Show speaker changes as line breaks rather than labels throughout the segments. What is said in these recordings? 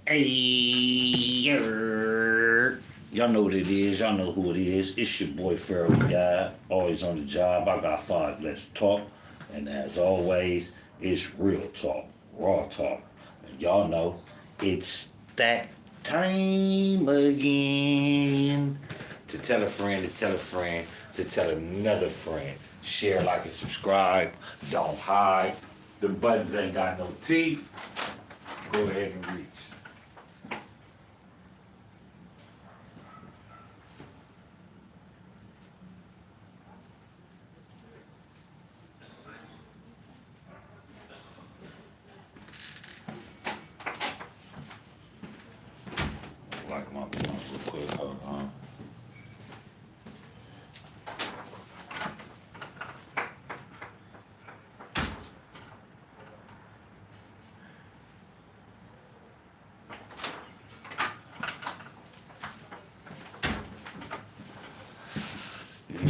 Hey, y'all know what it is. Y'all know who it is. It's your boy Pharaoh the Guy. Always on the job. I got five. Let's talk. And as always, it's real talk, raw talk. And y'all know it's that time again to tell a friend, to tell a friend, to tell another friend. Share, like, and subscribe. Don't hide. The buttons ain't got no teeth. Go ahead and reach. Like my blunt real quick. Hold on.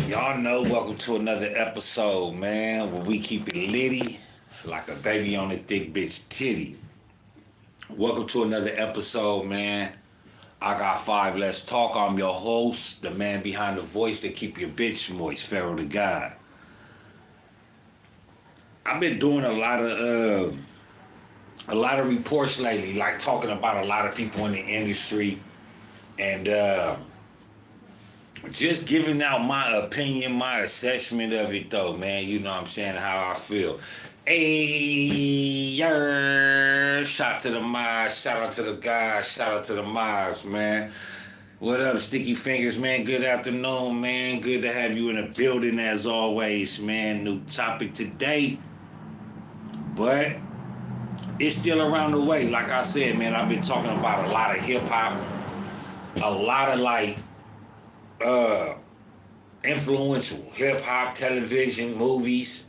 Y'all know, welcome to another episode, man, where we keep it litty like a baby on a thick bitch titty. Welcome to another episode, man. I got five. Let's talk. I'm your host, the man behind the voice that keep your bitch moist, Pharaoh the Guy. I've been doing a lot of reports lately, like talking about a lot of people in the industry, and just giving out my opinion, my assessment of it, though, man. You know what I'm saying? How I feel. Hey, shout to the Mars, shout out to the guys, shout out to the Mars, man. What up, Sticky Fingers, man? Good afternoon, man. Good to have you in the building as always, man. New topic today, but it's still around the way. Like I said, man, I've been talking about a lot of hip hop, a lot of influential hip hop, television, movies,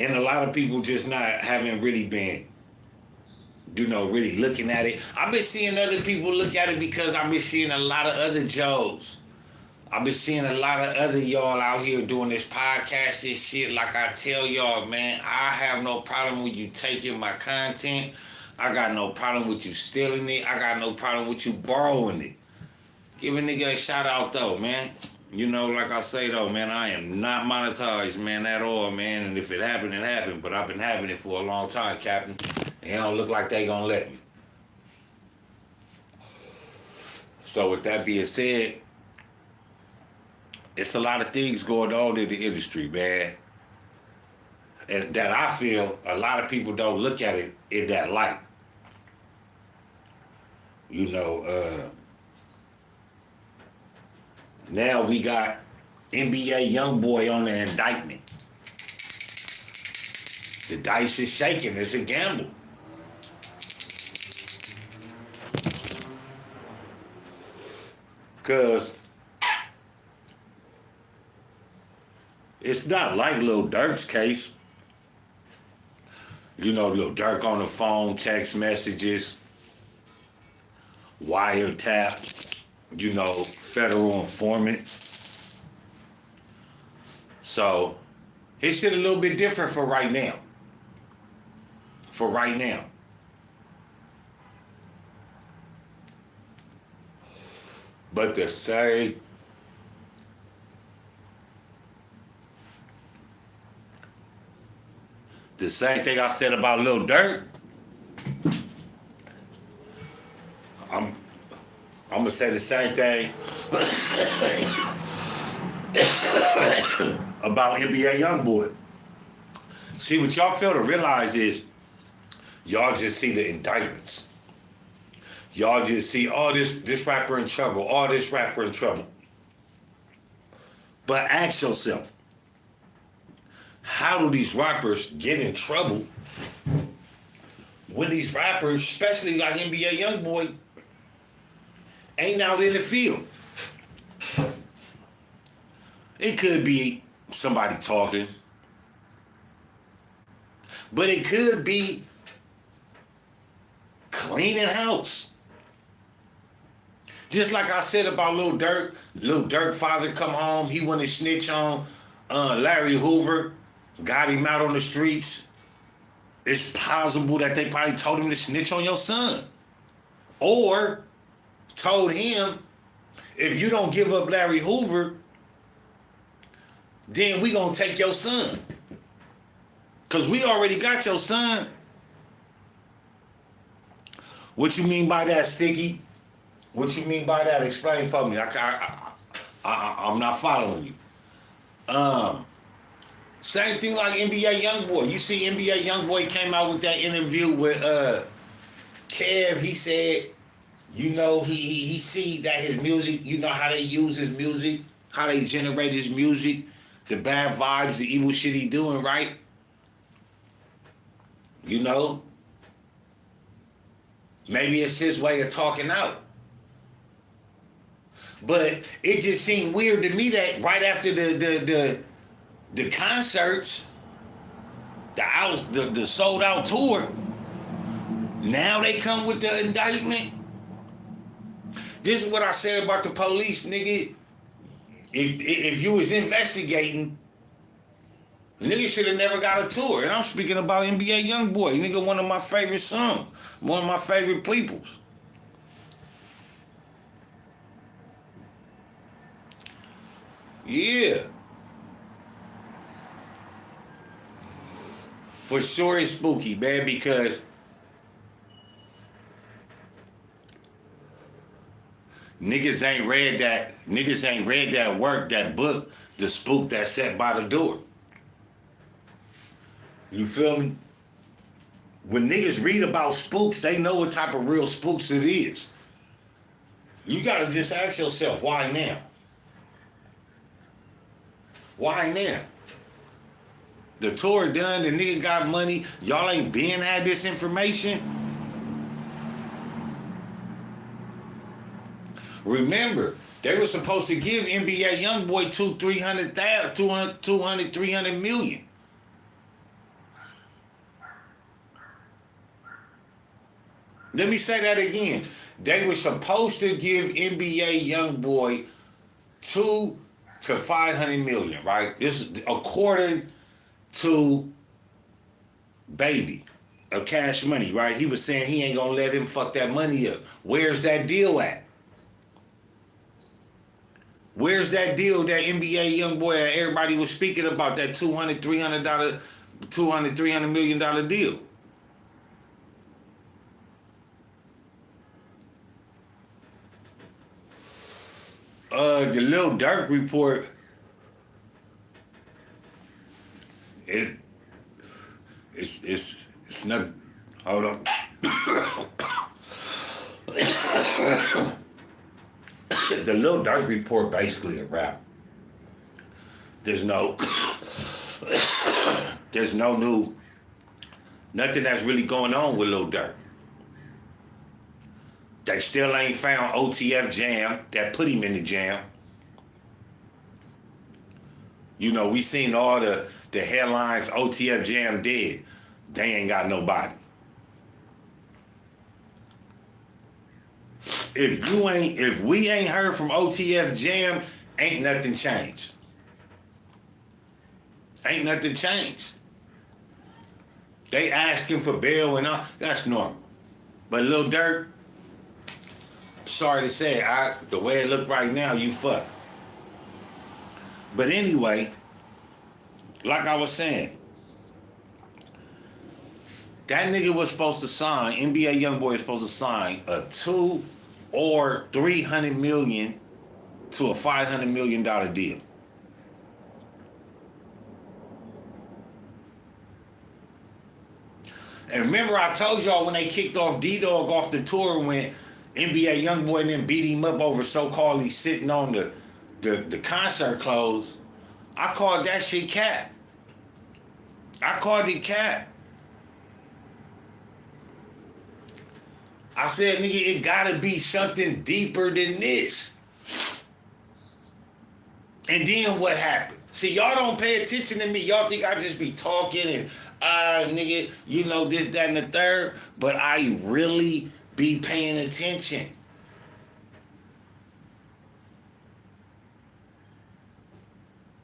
and a lot of people just not haven't really been, really looking at it. I've been seeing other people look at it because I've been seeing a lot of other Joes. I've been seeing a lot of other y'all out here doing this podcast, this shit. Like I tell y'all, man, I have no problem with you taking my content. I got no problem with you stealing it. I got no problem with you borrowing it. Give a nigga a shout out, though, man. Like I say, though, man, I am not monetized, man, at all, man. And if it happened, it happened. But I've been having it for a long time, Captain. And it don't look like they gonna let me. So with that being said, it's a lot of things going on in the industry, man. And that I feel a lot of people don't look at it in that light. Now we got NBA YOUNGBOY on the indictment. The dice is shaking. It's a gamble. Because it's not like Lil Durk's case. Lil Durk on the phone, text messages, wiretap, federal informant. So his shit a little bit different for right now. But the same thing I said about Lil Durk, I'm gonna say the same thing about NBA YOUNGBOY. See, what y'all fail to realize is y'all just see the indictments. Y'all just see, this rapper in trouble, this rapper in trouble. But ask yourself, how do these rappers get in trouble when these rappers, especially like NBA YOUNGBOY, ain't out in the field? It could be somebody talking, but it could be cleaning house. Just like I said about Lil Durk. Lil Durk father come home, he went to snitch on Larry Hoover, got him out on the streets. it's possible that they probably told him to snitch on your son. Or told him, if you don't give up Larry Hoover, then we gonna take your son. Cause we already got your son. What you mean by that, Sticky? What you mean by that? Explain for me. I'm not following you. Same thing like NBA YoungBoy. You see NBA YoungBoy came out with that interview with Kev. He said, you know, he see that his music, you know how they use his music, how they generate his music, the bad vibes, the evil shit he doing, right? You know? Maybe it's his way of talking out. But it just seemed weird to me that right after the concerts, the sold out tour, now they come with the indictment. This is what I said about the police, nigga. If you was investigating, nigga should have never got a tour. And I'm speaking about NBA YoungBoy, nigga, one of my favorite songs, one of my favorite peoples. Yeah. For sure it's spooky, man, because niggas ain't read that work, that book, The Spook That Sat by the Door. You feel me? When niggas read about spooks, they know what type of real spooks it is. You gotta just ask yourself, why now? Why now? The tour done, the nigga got money, y'all ain't been had this information. Remember, they were supposed to give NBA YoungBoy 300 million. Let me say that again. They were supposed to give NBA YoungBoy 200 to 500 million, right? This is according to Baby of Cash Money, right? He was saying he ain't gonna let him fuck that money up. Where's that deal at? Where's that deal that NBA YoungBoy everybody was speaking about, that $200 $300 million deal? The Lil Durk report, it's not, hold on. The Lil Durk report basically a wrap. There's no nothing that's really going on with Lil Durk. They still ain't found OTF Jam that put him in the jam. You know, we seen all the headlines, OTF Jam dead. They ain't got nobody. If we ain't heard from OTF Jam, ain't nothing changed. Ain't nothing changed. They asking for bail and all, that's normal. But Lil Durk, sorry to say, the way it look right now, you fuck. But anyway, like I was saying, that nigga was supposed to sign, NBA YoungBoy was supposed to sign a $200 or $300 million to a $500 million deal. And remember I told y'all when they kicked off D-Dog off the tour, when NBA YoungBoy and them beat him up over so-called he's sitting on the concert clothes, I called that shit cap. I called it cap. I said, nigga, it gotta be something deeper than this. And then what happened? See, y'all don't pay attention to me. Y'all think I just be talking and, nigga, you know, this, that, and the third. But I really be paying attention.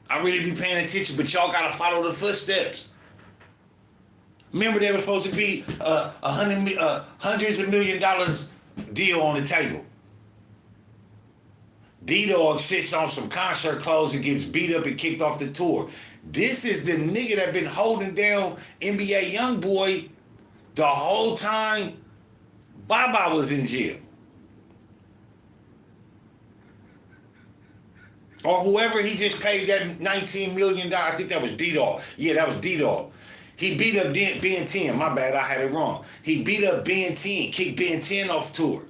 I really be paying attention, but y'all gotta follow the footsteps. Remember, there was supposed to be hundreds of $1,000,000 deal on the table. D-Dog sits on some concert clothes and gets beat up and kicked off the tour. This is the nigga that been holding down NBA YoungBoy the whole time Baba was in jail. Or whoever he just paid that $19 million. I think that was D-Dog. Yeah, that was D-Dog. He beat up Ben 10. My bad, I had it wrong. He beat up Ben 10, kicked Ben 10 off tour.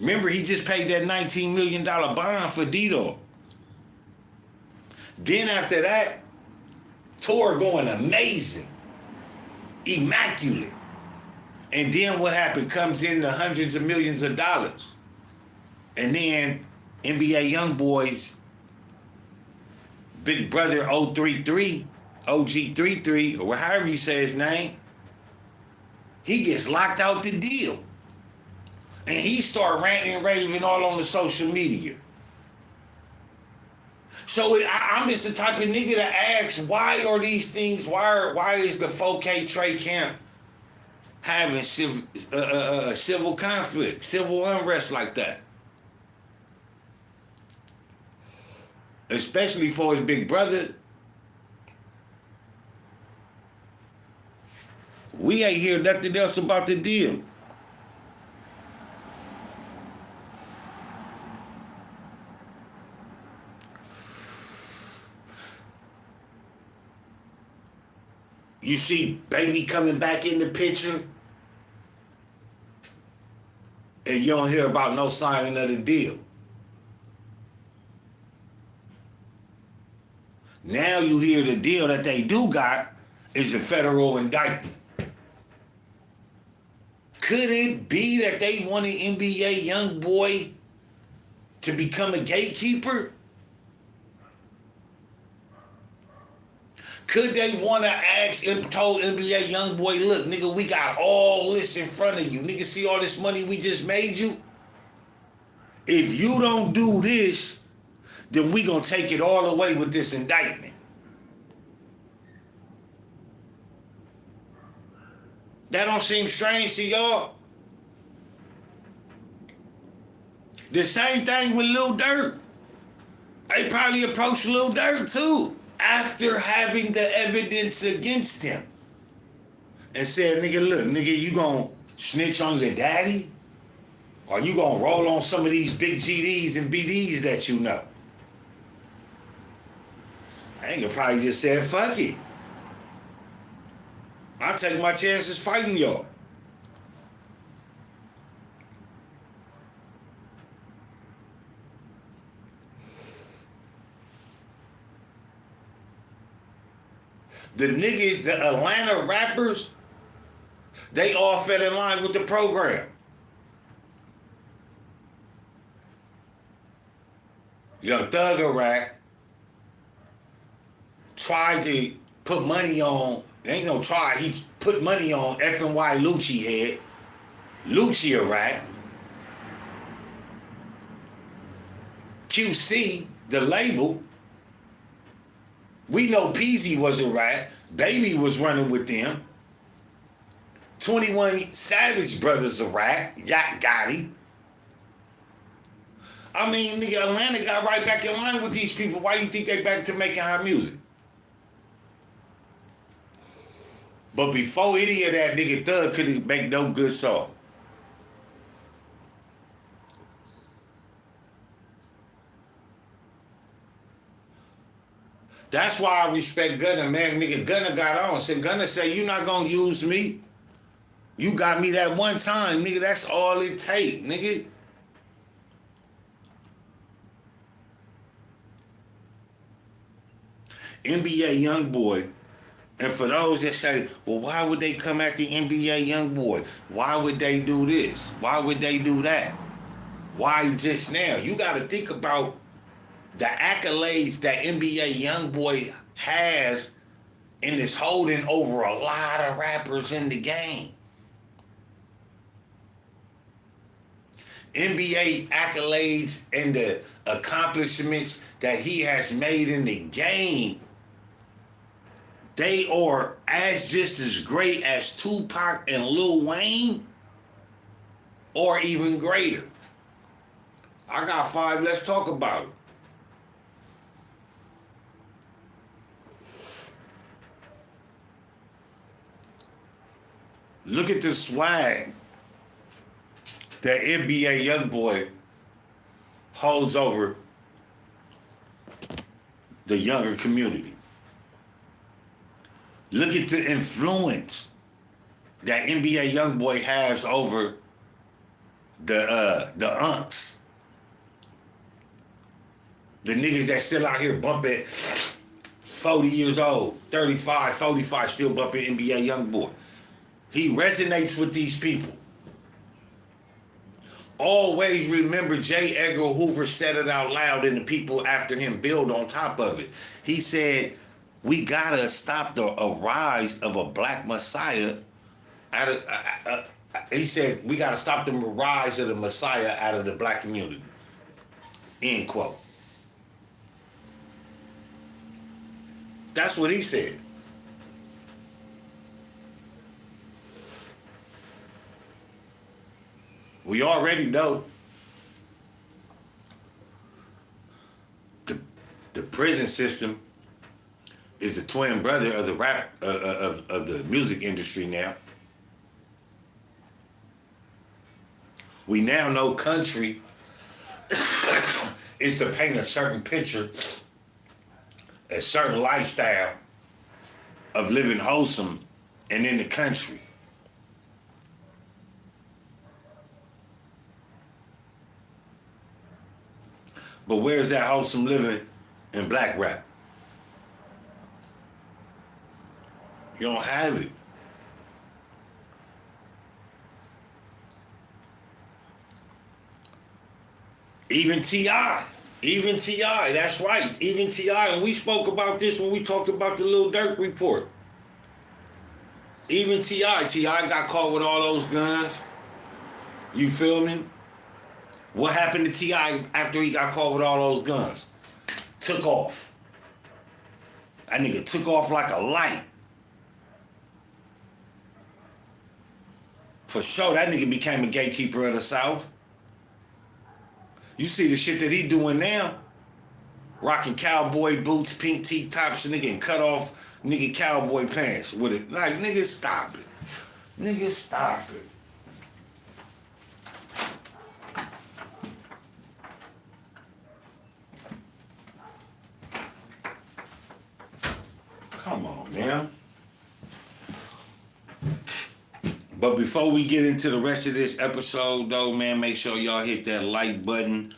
Remember, he just paid that $19 million bond for D-Dog. Then after that, tour going amazing. Immaculate. And then what happened? Comes in the hundreds of millions of dollars. And then NBA YoungBoy's big brother 033, OG33, or however you say his name, he gets locked out the deal. And he start ranting and raving all on the social media. So I'm just the type of nigga to ask, why are these things, why is the 4K Trey camp having civil conflict, civil unrest like that? Especially for his big brother. We ain't hear nothing else about the deal. You see Baby coming back in the picture, and you don't hear about no signing of the deal. Now you hear the deal that they do got is a federal indictment. Could it be that they wanted NBA YoungBoy to become a gatekeeper? Could they want to told NBA YoungBoy, look, nigga, we got all this in front of you. Nigga, see all this money we just made you? If you don't do this, then we gonna take it all away with this indictment. That don't seem strange to y'all? The same thing with Lil Durk. They probably approached Lil Durk too, after having the evidence against him. And said, nigga, look, nigga, you gonna snitch on your daddy? Or you gonna roll on some of these big GDs and BDs that you know? I think it probably just said, fuck it. I'll take my chances fighting y'all. The niggas, the Atlanta rappers, they all fell in line with the program. Young Thug Iraq tried to put money on, there ain't no try, he put money on FNY Lucci head, Lucci Iraq. QC, the label, we know Peasy was a rat. Baby was running with them. 21 Savage Brothers a rat. Yacht Gotti. I mean, nigga, Atlanta got right back in line with these people. Why you think they back to making high music? But before any of that, nigga Thug couldn't make no good song. That's why I respect Gunna, man. Nigga, Gunna got on. Said Gunna say, you not gonna use me. You got me that one time, nigga. That's all it take, nigga. NBA YoungBoy. And for those that say, well, why would they come at the NBA YoungBoy? Why would they do this? Why would they do that? Why just now? You got to think about the accolades that NBA YoungBoy has and is holding over a lot of rappers in the game. NBA accolades and the accomplishments that he has made in the game they are just as great as Tupac and Lil Wayne, or even greater. I got 5. Let's talk about it. Look at the swag that NBA YoungBoy holds over the younger community. Look at the influence that NBA YoungBoy has over the unks. The niggas that still out here bumping 40 years old, 35, 45, still bumping NBA YoungBoy. He resonates with these people. Always remember J. Edgar Hoover said it out loud, and the people after him build on top of it. He said, we gotta stop the rise of a black messiah. He said, we gotta stop the rise of the messiah out of the black community. End quote. That's what he said. We already know the prison system is the twin brother of the rap of the music industry now. We now know country is to paint a certain picture, a certain lifestyle of living wholesome and in the country. But where's that wholesome living in black rap? You don't have it. Even T.I., that's right. Even T.I., and we spoke about this when we talked about the Lil Durk report. Even T.I. got caught with all those guns. You feel me? What happened to T.I. after he got caught with all those guns? Took off. That nigga took off like a light. For sure, that nigga became a gatekeeper of the South. You see the shit that he doing now? Rocking cowboy boots, pink T-tops, nigga, and cut off nigga cowboy pants with it. Like, nigga, stop it. Nigga, stop it. Come on, man. But before we get into the rest of this episode, though, man, make sure y'all hit that like button,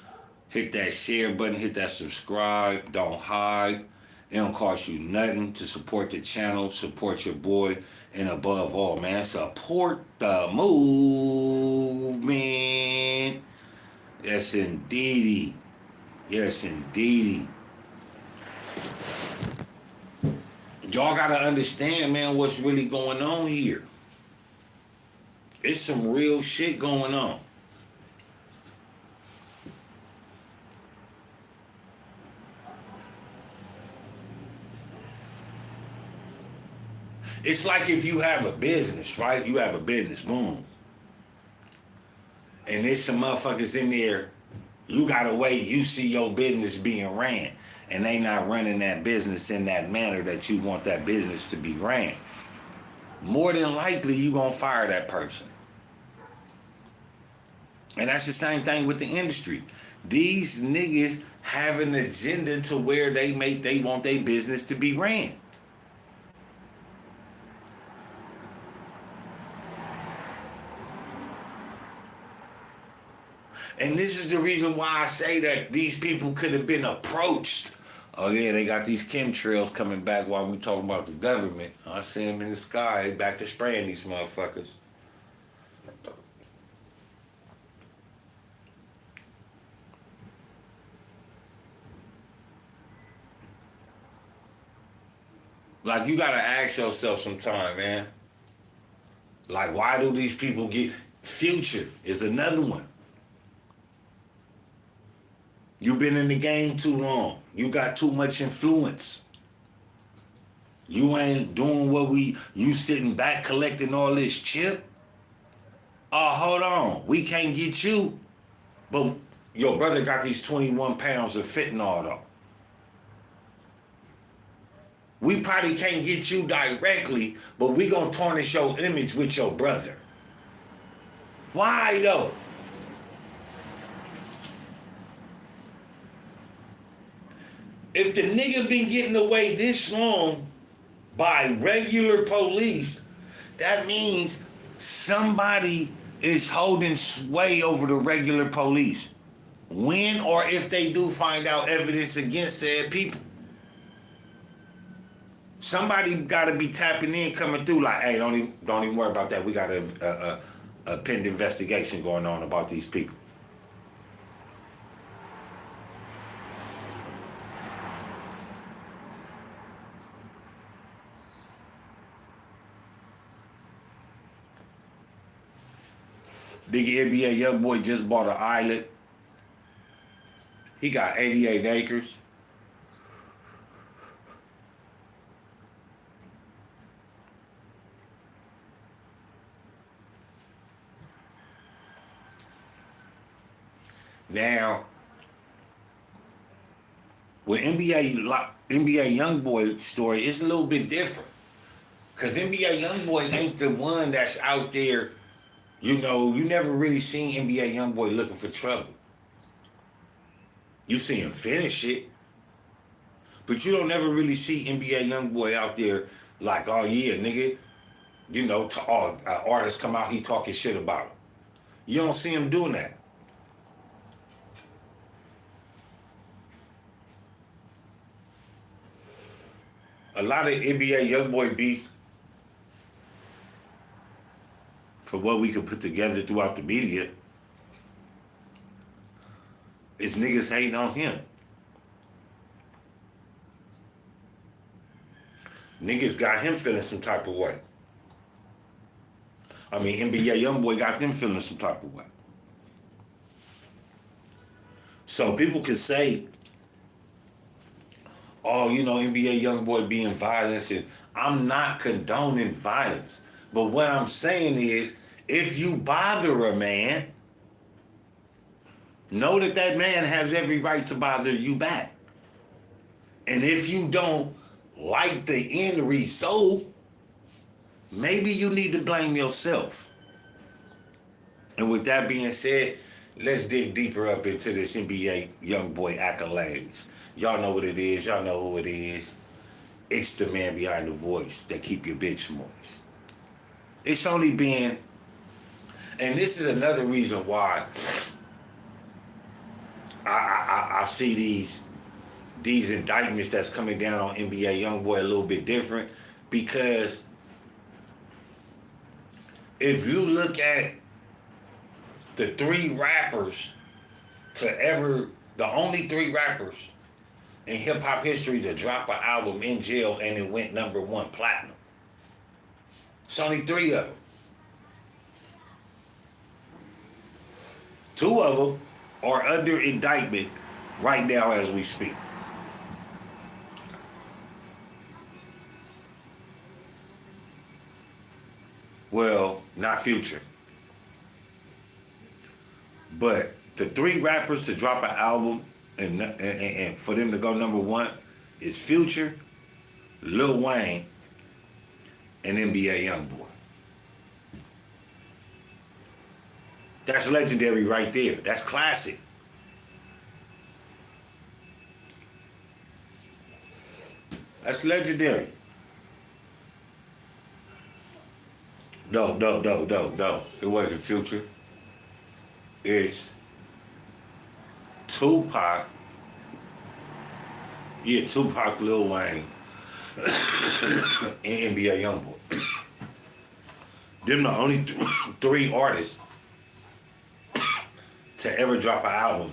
hit that share button, hit that subscribe. Don't hide. It don't cost you nothing to support the channel, support your boy, and above all, man, support the movement. Yes, indeedy. Yes, indeedy. Y'all gotta understand, man, what's really going on here. It's some real shit going on. It's like if you have a business, right? You have a business, boom. And there's some motherfuckers in there, you gotta wait, you see your business being ran, and they not running that business in that manner that you want that business to be ran. More than likely, you gonna fire that person. And that's the same thing with the industry. These niggas have an agenda to where they want their business to be ran. And this is the reason why I say that these people could have been approached. Oh yeah, they got these chemtrails coming back while we talking about the government. I see them in the sky, back to spraying these motherfuckers. Like, you gotta ask yourself sometime, man. Like, why do these people get... Future is another one. You've been in the game too long. You got too much influence. You ain't doing you sitting back collecting all this chip? Oh, hold on. We can't get you. But your brother got these 21 pounds of fentanyl though. We probably can't get you directly, but we gonna tarnish your image with your brother. Why though? If the nigga been getting away this long by regular police, that means somebody is holding sway over the regular police. When or if they do find out evidence against said people. Somebody got to be tapping in, coming through like, hey, don't even worry about that. We got a pending investigation going on about these people. Big NBA YoungBoy just bought an island. He got 88 acres. Now, with NBA YoungBoy story, it's a little bit different. Because NBA YoungBoy ain't the one that's out there, you know, you never really seen NBA YoungBoy looking for trouble. You see him finish it, but you don't never really see NBA YoungBoy out there like, oh yeah, nigga, you know, artists come out, he talking shit about him. You don't see him doing that. A lot of NBA YoungBoy beef, for what we could put together throughout the media, is niggas hating on him. Niggas got him feeling some type of way. I mean, NBA YoungBoy got them feeling some type of way. So people can say, oh, you know, NBA YoungBoy being violent, and I'm not condoning violence. But what I'm saying is, if you bother a man, know that that man has every right to bother you back. And if you don't like the end result, maybe you need to blame yourself. And with that being said, let's dig deeper up into this NBA YoungBoy accolades. Y'all know what it is. Y'all know who it is. It's the man behind the voice that keep your bitch moist. It's only been, and this is another reason why I see these indictments that's coming down on NBA YoungBoy a little bit different, because if you look at the only three rappers in hip-hop history to drop an album in jail and it went #1 platinum. It's only 3 of them. 2 of them are under indictment right now as we speak. Well, not Future. But the 3 rappers to drop an album and for them to go #1 is Future, Lil Wayne, and NBA YoungBoy. That's legendary right there. That's classic. That's legendary. No. It wasn't Future. It's Tupac. Yeah, Tupac, Lil Wayne, and NBA YoungBoy. Them the only 3 artists to ever drop an album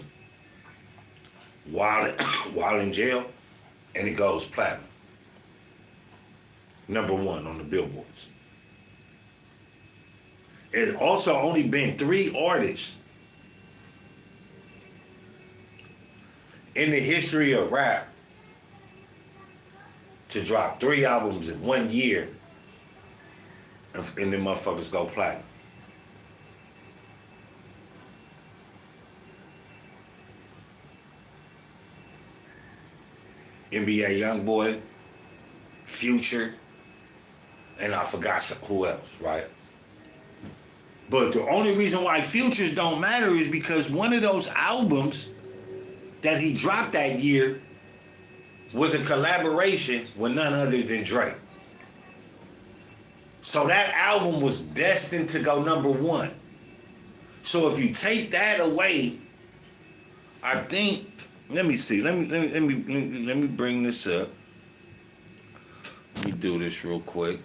while in jail, and it goes platinum. #1 on the billboards. It's also only been 3 artists in the history of rap to drop 3 albums in 1 year and them motherfuckers go platinum. NBA YoungBoy, Future, and I forgot who else, right? But the only reason why Futures don't matter is because one of those albums that he dropped that year was a collaboration with none other than Drake. So that album was destined to go #1. So if you take that away, I think, let me see, let me bring this up. Let me do this real quick.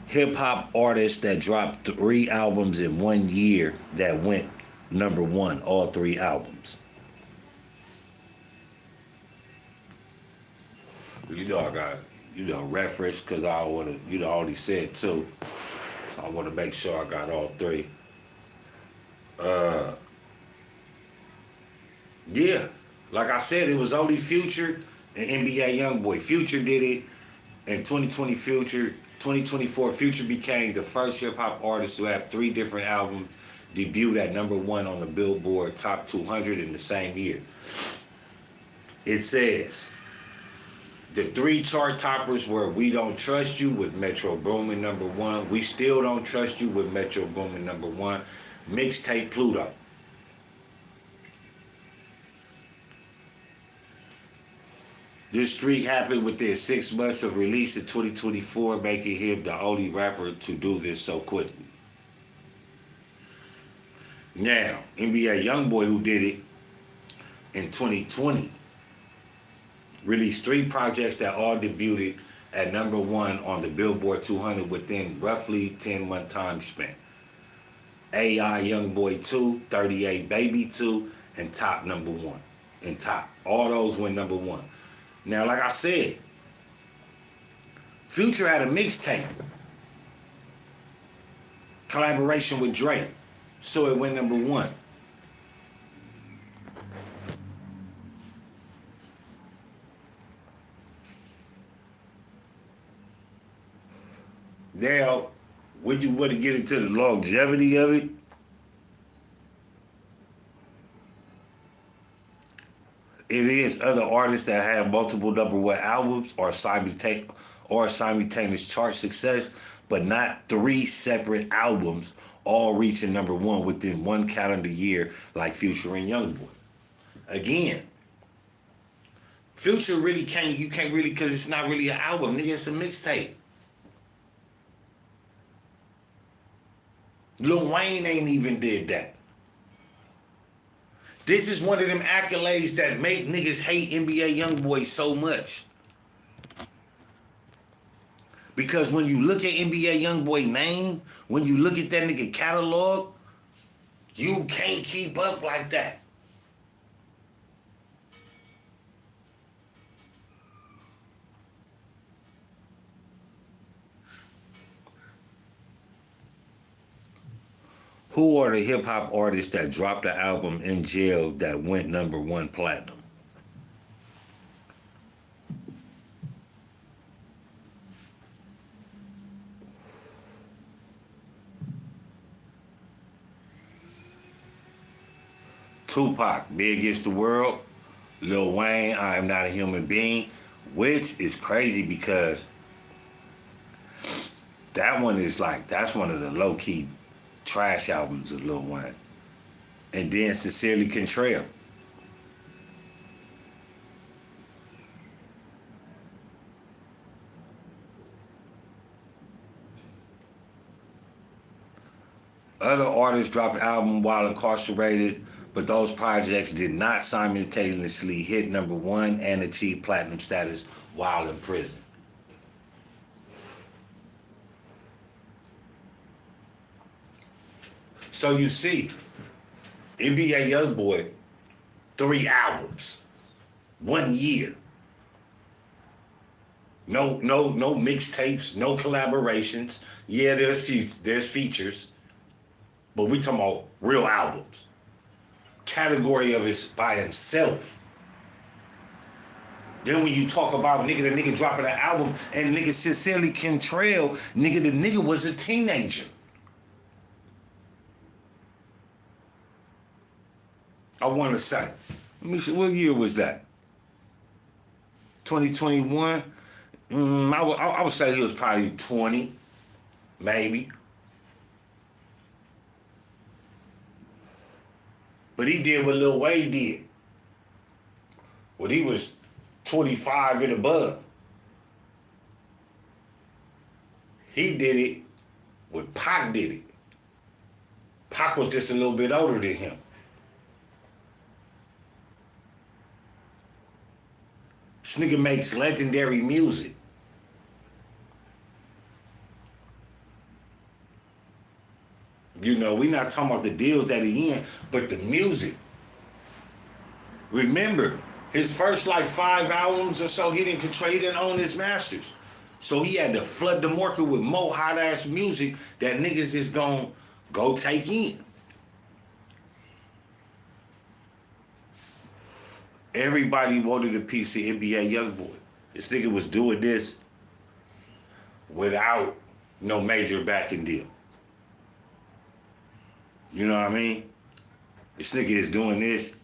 Hip hop artists that dropped 3 albums in 1 year that went #1, all 3 albums. You know, I got, reference because I want to, already said 2. So I want to make sure I got all 3. Yeah, like I said, it was only Future and NBA YoungBoy. Future did it in 2024, Future became the first hip-hop artist to have 3 different albums debut at #1 on the Billboard Top 200 in the same year. It says, the 3 chart toppers were We Don't Trust You with Metro Boomin #1, We Still Don't Trust You with Metro Boomin #1, Mixtape Pluto. This streak happened within 6 months of release in 2024, making him the only rapper to do this so quickly. Now, NBA YoungBoy, who did it in 2020, released 3 projects that all debuted at #1 on the Billboard 200 within roughly 10-month time span. AI YoungBoy 2, 38 Baby 2, and Top #1. And Top. All those went #1. Now, like I said, Future had a mixtape collaboration with Drake, so it went #1. Now, when you want to get into the longevity of it, it is other artists that have multiple #1 albums or simultaneous chart success, but not 3 separate albums all reaching #1 within 1 calendar year like Future and YoungBoy. Again, Future really you can't really, because it's not really an album, nigga, it's a mixtape. Lil Wayne ain't even did that. This is one of them accolades that make niggas hate NBA YoungBoy so much. Because when you look at NBA YoungBoy name, when you look at that nigga catalog, you can't keep up like that. Who are the hip-hop artists that dropped the album in jail that went #1 platinum? Tupac, Big Against the World. Lil Wayne, I Am Not a Human Being, which is crazy because that one is like, that's one of the low-key trash albums of Lil Wayne. And then Sincerely Contrail. Other artists dropped an album while incarcerated, but those projects did not simultaneously hit #1 and achieve platinum status while in prison. So you see, NBA YoungBoy, 3 albums, 1 year. No mixtapes, no collaborations. Yeah, there's features, but we talking about real albums. category of it by himself. Then when you talk about the nigga dropping an album and nigga sincerely Kentrell, the nigga was a teenager. I want to say, let me see, what year was that? 2021? I would say he was probably 20, maybe. But he did what Lil Wayne did. When he was 25 and above. He did it when Pac did it. Pac was just a little bit older than him. This nigga makes legendary music. You know, we not talking about the deals that he in, but the music. Remember, his first like 5 albums or so, he didn't own his masters. So he had to flood the market with more hot ass music that niggas is gonna go take in. Everybody wanted a piece of NBA YOUNGBOY. This nigga was doing this without no major backing deal. You know what I mean? This nigga is doing this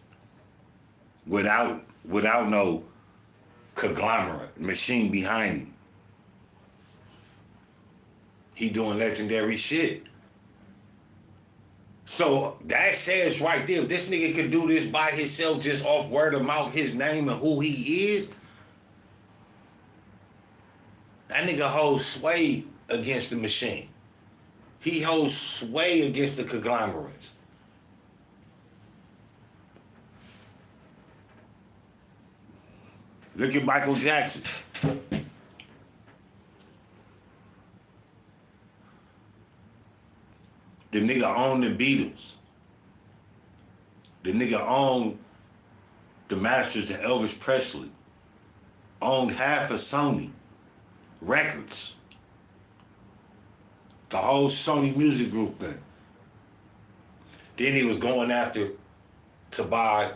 without no conglomerate machine behind him. He doing legendary shit. So that says right there, if this nigga could do this by himself, just off word of mouth, his name and who he is, that nigga holds sway against the machine. He holds sway against the conglomerates. Look at Michael Jackson. The nigga owned the Beatles. The nigga owned the masters of Elvis Presley. Owned half of Sony Records. The whole Sony Music Group thing. Then he was going after to buy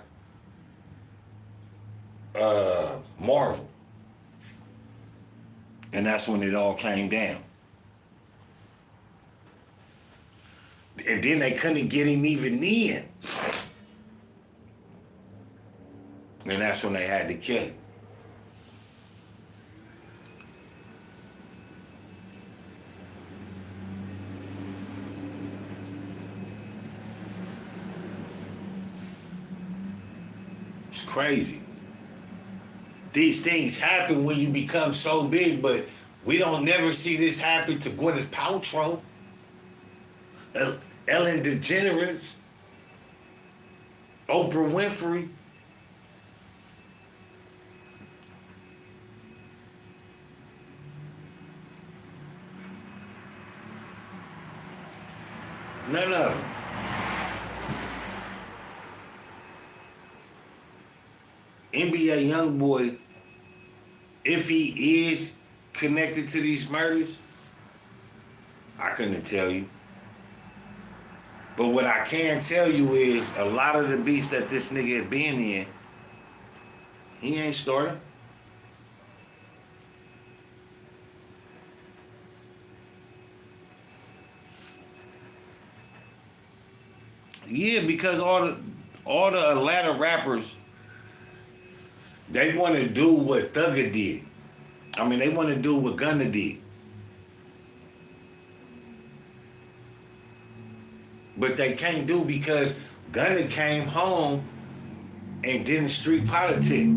Marvel. And that's when it all came down. And then they couldn't get him even in. And that's when they had to kill him. It's crazy. These things happen when you become so big, but we don't never see this happen to Gwyneth Paltrow, Ellen DeGeneres, Oprah Winfrey. None of them. NBA YOUNGBOY, if he is connected to these murders, I couldn't tell you. But what I can tell you is a lot of the beefs that this nigga has been in, he ain't starting. Yeah, because all the Atlanta rappers, they want to do what Thugger did. I mean, they want to do what Gunna did. But they can't do because Gunna came home and didn't street politic.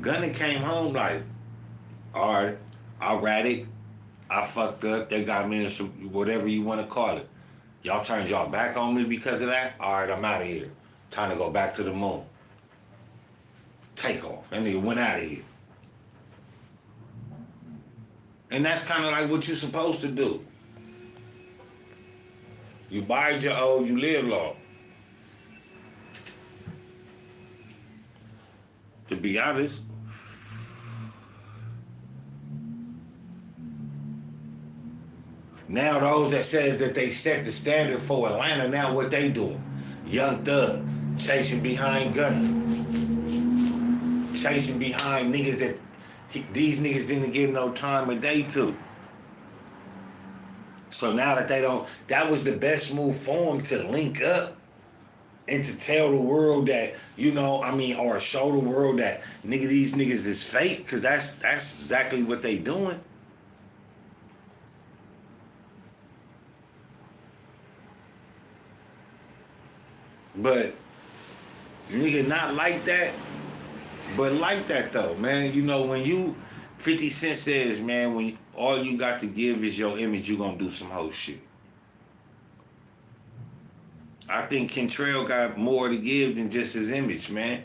Gunna came home like, all right, I rat it. I fucked up. They got me in some, whatever you want to call it. Y'all turned y'all back on me because of that? All right, I'm out of here. Time to go back to the moon. Take off. That nigga went out of here. And that's kind of like what you're supposed to do. You bide your old, you live long. To be honest, now those that said that they set the standard for Atlanta, now what they doing? Young Thug chasing behind Gunna, chasing behind niggas that these niggas didn't give no time of day to. So now that they don't, that was the best move for them to link up and to tell the world that, or show the world that these niggas is fake, because that's exactly what they doing. But nigga not like that, but like that though, man. When you 50 Cent says, man, when all you got to give is your image, you gonna do some whole shit. I think Kentrell got more to give than just his image, man.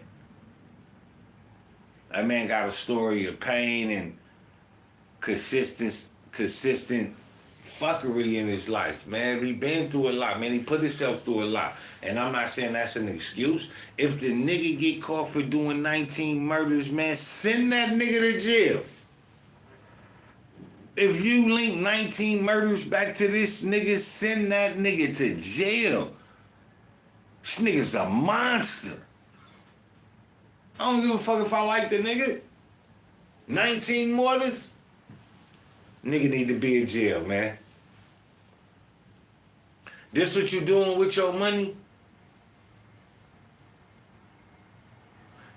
That man got a story of pain and consistent fuckery in his life, man. He been through a lot, man. He put himself through a lot. And I'm not saying that's an excuse. If the nigga get caught for doing 19 murders, man, send that nigga to jail. If you link 19 murders back to this nigga, send that nigga to jail. This nigga's a monster. I don't give a fuck if I like the nigga. 19 murders? Nigga need to be in jail, man. This what you doing with your money?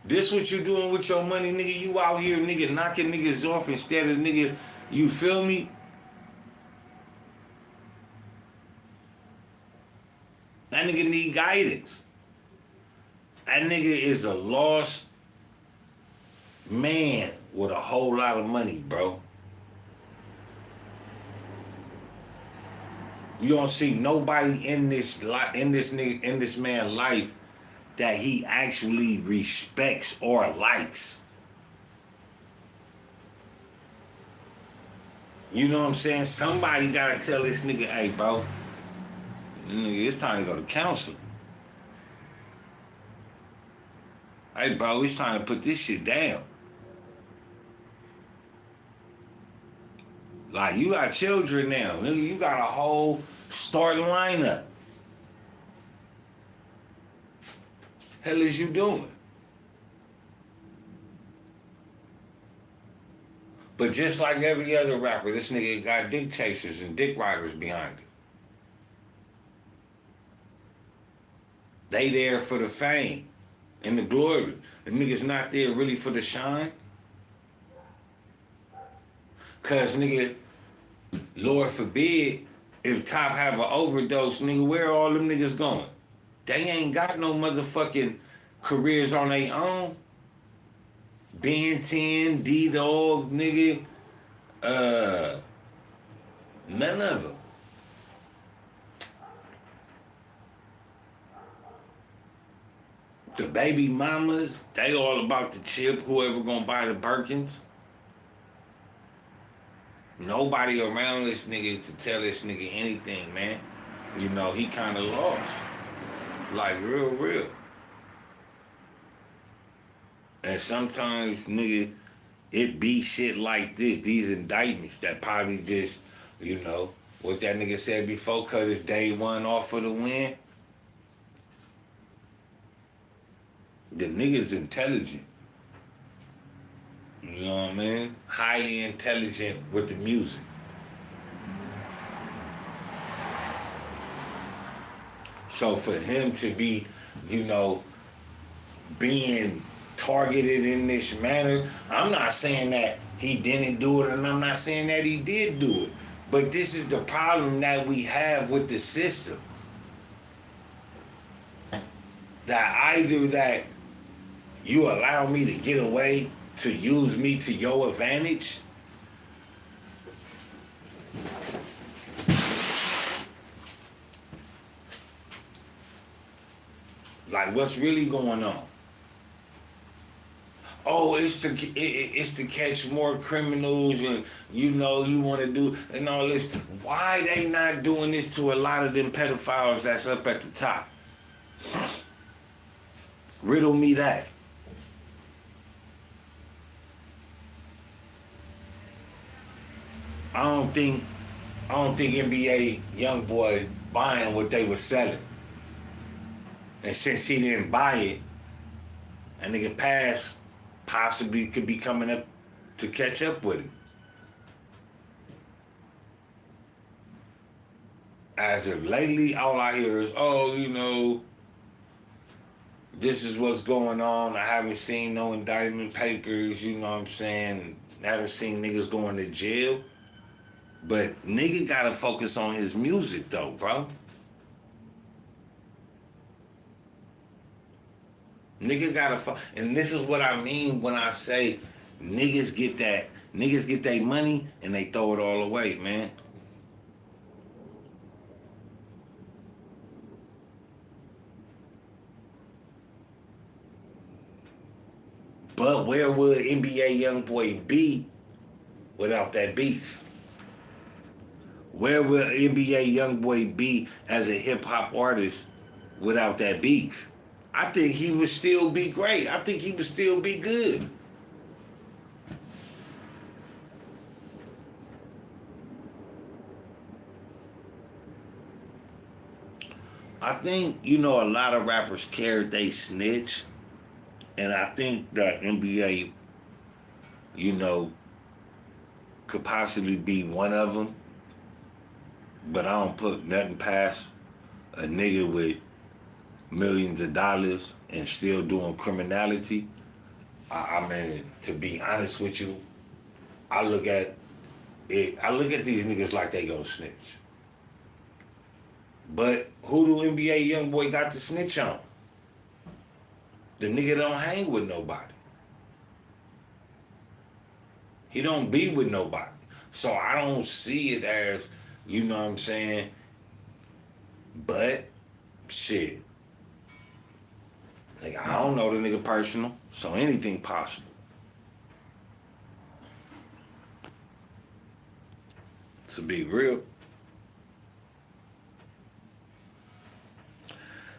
This what you doing with your money, nigga? You out here, nigga, knocking niggas off instead of, nigga, you feel me? That nigga need guidance. That nigga is a lost man with a whole lot of money, bro. You don't see nobody in this man's life that he actually respects or likes. You know what I'm saying? Somebody gotta tell this nigga, hey, bro, nigga, it's time to go to counseling. Hey, bro, it's time to put this shit down. Like, you got children now, nigga. You got a whole starting lineup. Hell is you doing? But just like every other rapper, this nigga got dick chasers and dick riders behind him. They there for the fame and the glory. The niggas not there really for the shine. Cause nigga, Lord forbid, if Top have an overdose, nigga, where all them niggas going? They ain't got no motherfucking careers on their own. Ben 10, D-Dog, nigga, none of them. The baby mamas, they all about the chip, whoever gonna buy the Birkins. Nobody around this nigga to tell this nigga anything, man. You know, he kind of lost. Like, real. And sometimes, nigga, it be shit like this, these indictments that probably just, you know, what that nigga said before, cut his day one off for the win. The nigga's intelligent. You know what I mean? Highly intelligent with the music. So for him to be, you know, being targeted in this manner, I'm not saying that he didn't do it, and I'm not saying that he did do it. But this is the problem that we have with the system. That either that you allow me to get away, to use me to your advantage, like what's really going on? Oh, it's to catch more criminals, and you know you want to do and all this. Why they not doing this to a lot of them pedophiles that's up at the top? Riddle me that. I don't think NBA YOUNGBOY buying what they were selling. And since he didn't buy it, a nigga past possibly could be coming up to catch up with him. As of lately, all I hear is, oh, this is what's going on. I haven't seen no indictment papers, you know what I'm saying? I haven't seen niggas going to jail. But nigga gotta focus on his music though, bro. Nigga gotta and this is what I mean when I say niggas get their money and they throw it all away, man. But where would NBA YoungBoy be without that beef? Where would NBA YoungBoy be as a hip hop artist without that beef? I think he would still be great. I think he would still be good. I think, a lot of rappers care they snitch. And I think that NBA, could possibly be one of them. But I don't put nothing past a nigga with millions of dollars and still doing criminality. I mean, to be honest with you, I look at these niggas like they gonna snitch. But who do NBA YoungBoy got to snitch on? The nigga don't hang with nobody. He don't be with nobody. So I don't see it as, you know what I'm saying? But, shit. Like, I don't know the nigga personal, so anything possible. To be real.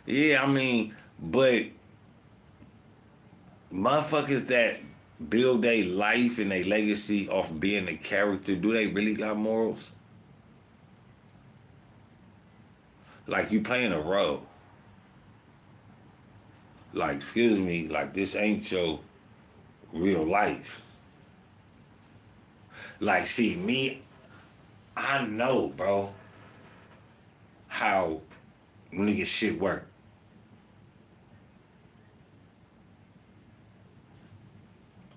Yeah, I mean, but motherfuckers that build their life and their legacy off being a character, do they really got morals? Like, you playing a role. Like, excuse me, like, this ain't your real life. Like, see, me, I know, bro, how nigga shit work.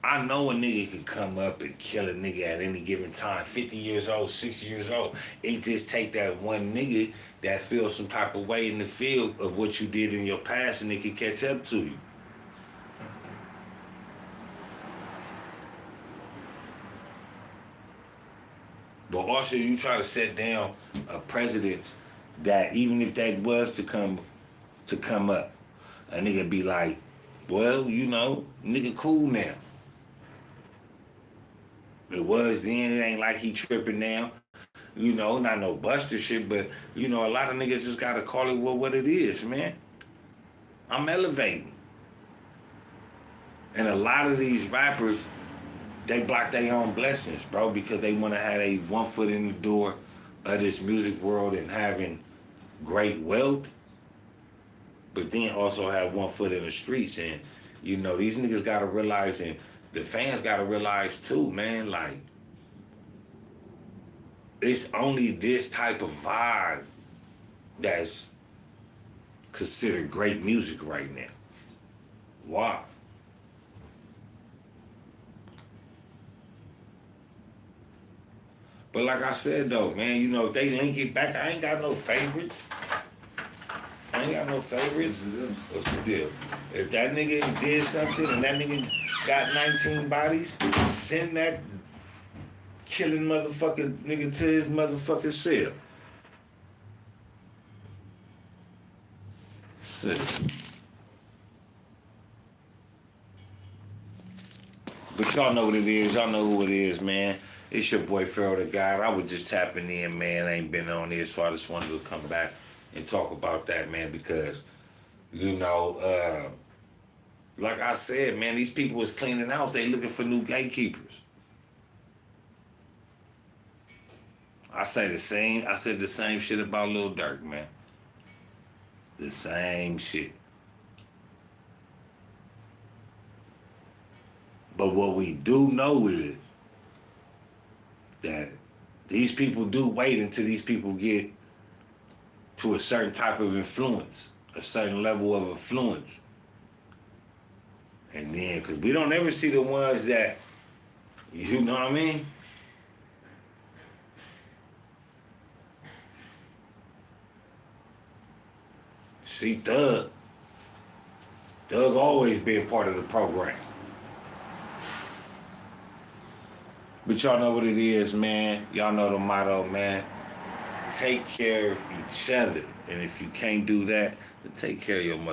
I know a nigga can come up and kill a nigga at any given time, 50 years old, 60 years old. It just take that one nigga that feels some type of way in the field of what you did in your past and it can catch up to you. But also you try to set down a precedent that even if that was to come up, a nigga be like, well, nigga cool now. It was then, it ain't like he tripping now. Not no buster shit, but, a lot of niggas just gotta call it what it is, man. I'm elevating. And a lot of these rappers, they block their own blessings, bro, because they want to have a one foot in the door of this music world and having great wealth, but then also have one foot in the streets. And, these niggas gotta realize, and the fans gotta realize too, man, like, it's only this type of vibe that's considered great music right now. Why? But like I said though, man, if they link it back, I ain't got no favorites. What's the deal? If that nigga did something and that nigga got 19 bodies, send that killing motherfucker nigga to his motherfucking cell. Sick. But y'all know what it is. Y'all know who it is, man. It's your boy Pharaoh the God. I was just tapping in, man. I ain't been on here, so I just wanted to come back and talk about that, man, because, like I said, man, these people is cleaning house. They looking for new gatekeepers. I said the same shit about Lil Durk, man. The same shit. But what we do know is that these people do wait until these people get to a certain type of influence, a certain level of influence. And then, because we don't ever see the ones that, you know what I mean? See, Thug always been part of the program. But y'all know what it is, man. Y'all know the motto, man. Take care of each other. And if you can't do that, then take care of your mother.